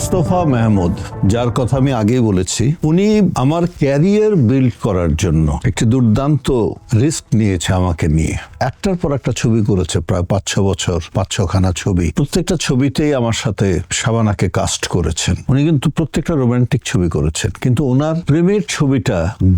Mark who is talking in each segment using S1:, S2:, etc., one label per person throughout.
S1: মোস্তফা মাহমুদ, যার কথা আমি আগেই বলেছি, উনি আমার ক্যারিয়ার বিল্ড করার জন্য একটি দুর্দান্ত রিস্ক নিয়েছে আমাকে নিয়ে। একটার পর একটা ছবি করেছে, প্রায় 5-6 বছর, 5-6খানা ছবি। প্রত্যেকটা ছবিতেই আমার সাথে শাবানাকে কাস্ট করেছেন। উনি কিন্তু প্রত্যেকটা রোমান্টিক ছবি করেছেন, কিন্তু ওনার প্রেমের ছবিটা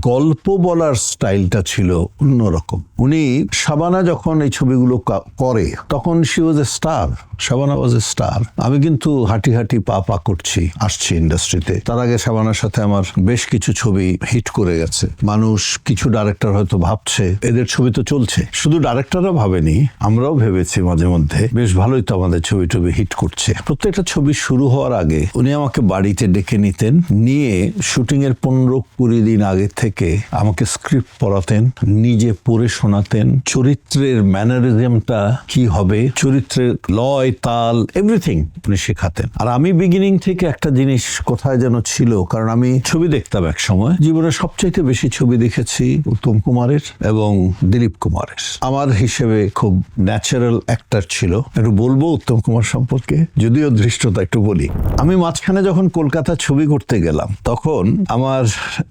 S1: গল্প বলার স্টাইলটা ছিল অন্যরকম। উনি শাবানা যখন এই ছবিগুলো করে তখন she was A star, Shabana was A star. আমি কিন্তু হাঁটি হাঁটি পা করছি, আসছি ইন্ডাস্ট্রিতে। তার আগে শাবানার সাথে আমার বেশ কিছু ছবি হিট করে গেছে। মানুষ, কিছু ডাইরেক্টর হয়তো ভাবছে এদের ছবি তো চলছে। শুধু ডাইরেক্টররা ভাবেনি, আমরাও ভেবেছি মাঝে মধ্যে বেশ ভালোই তো আমাদের ছবি টবি হিট করছে। প্রত্যেকটা ছবি শুরু হওয়ার আগে উনি আমাকে বাড়িতে ডেকে নিতেন, নিয়ে শুটিং এর 15-20 দিন আগে থেকে আমাকে স্ক্রিপ্ট পড়াতেন, নিজে পড়ে শোনাতেন, চরিত্রের ম্যানারিজমটা কি হবে, চরিত্রের লয় তাল এভরিথিং উনি শেখাতেন। আর আমি বিগিনিং থেকে একটা জিনিস কোথায় যেন ছিল, কারণ আমি ছবি দেখতাম এক সময়, জীবনে সবচাইতে বেশি ছবি দেখেছি উত্তম কুমারের এবং দিলীপ কুমারের। আমার হিসেবে খুব ন্যাচারাল অ্যাক্টর ছিল। একটু বলবো উত্তম কুমার সম্পর্কে, যদিও ধৃষ্টতা একটু বলি। আমি মাঝখানে যখন কলকাতা ছবি করতে গেলাম তখন আমার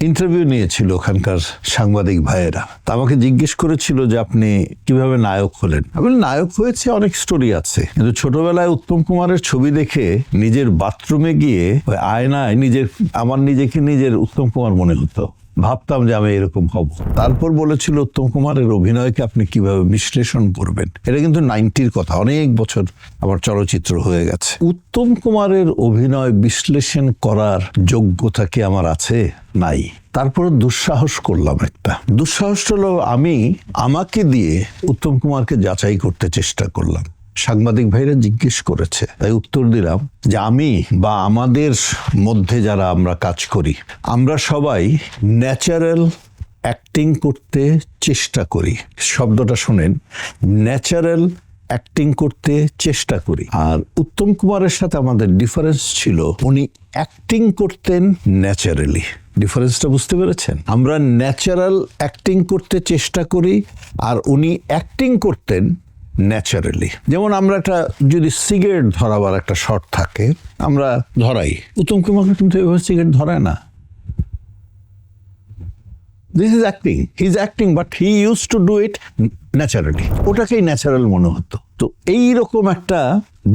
S1: ইন্টারভিউ নিয়েছিল ওখানকার সাংবাদিক ভাইয়েরা। তা আমাকে জিজ্ঞেস করেছিল যে আপনি কিভাবে নায়ক হলেন। আমি নায়ক হয়েছে অনেক স্টোরি আছে, কিন্তু ছোটবেলায় উত্তম কুমারের ছবি দেখে নিজের বাথরুমে গিয়ে ওই আয়নায় আমার নিজেকে উত্তম কুমার মনে হতো, ভাবতাম যে আমি এরকম হব। তারপর বলেছিল উত্তম কুমারের অভিনয়কে আপনি কিভাবে বিশ্লেষণ করবেন। এটা কিন্তু 90-র কথা, অনেক বছর আমার চলচ্চিত্র হয়ে গেছে। উত্তম কুমারের অভিনয় বিশ্লেষণ করার যোগ্যতা কি আমার আছে? নাই। তারপর দুঃসাহস করলাম। একটা দুঃসাহস হলো আমাকে দিয়ে উত্তম কুমারকে যাচাই করতে চেষ্টা করলাম। সাংবাদিক ভাইরা জিজ্ঞেস করেছে, তাই উত্তর দিলাম যে আমি বা আমাদের মধ্যে যারা আমরা কাজ করি, আমরা সবাই ন্যাচারাল অ্যাক্টিং করতে চেষ্টা করি। শব্দটা শোনেন, ন্যাচারাল অ্যাক্টিং করতে চেষ্টা করি। আর উত্তম কুমারের সাথে আমাদের ডিফারেন্স ছিল, উনি অ্যাক্টিং করতেন ন্যাচারালি। ডিফারেন্সটা বুঝতে পেরেছেন? আমরা ন্যাচারাল অ্যাক্টিং করতে চেষ্টা করি, আর উনি অ্যাক্টিং করতেন ন্যাচারালি। যেমন আমরা একটা যদি সিগারেট ধরাবার একটা শট থাকে, আমরা ধরাই। উত্তম কুমার কিন্তু এভাবে সিগারেট ধরায় না। This is acting, he is acting, but he use to do it naturally. ওটাকেই ন্যাচারাল মনে হতো। তো এইরকম একটা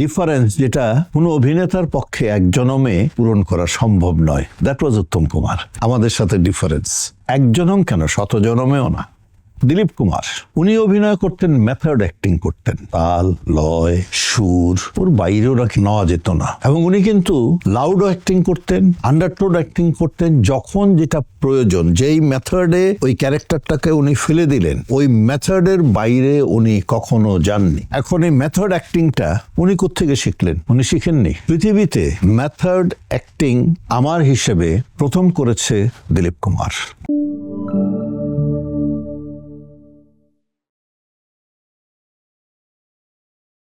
S1: ডিফারেন্স, যেটা কোনো অভিনেতার পক্ষে এক জনমে পূরণ করা সম্ভব নয়। That was Uttam Kumar. আমাদের সাথে ডিফারেন্স এক জনম কেন, 100 জনমেও না। দিলীপ কুমার, উনি অভিনয় করতেন, মেথড অ্যাক্টিং করতেন, তাল, লয়, সুর, ওর বাইরেও নেওয়া যেত না। এবং উনি কিন্তু লাউড অ্যাক্টিং করতেন, আন্ডারটোন অ্যাক্টিং করতেন, যখন যেটা প্রয়োজন। যেই মেথডে ওই ক্যারেক্টারটাকে উনি ফেলে দিলেন, ওই মেথডের বাইরে উনি কখনো যাননি। এখন এই মেথড অ্যাক্টিংটা উনি কোত্থেকে শিখলেন? উনি শিখেননি। পৃথিবীতে মেথড অ্যাক্টিং আমার হিসেবে প্রথম করেছে দিলীপ কুমার।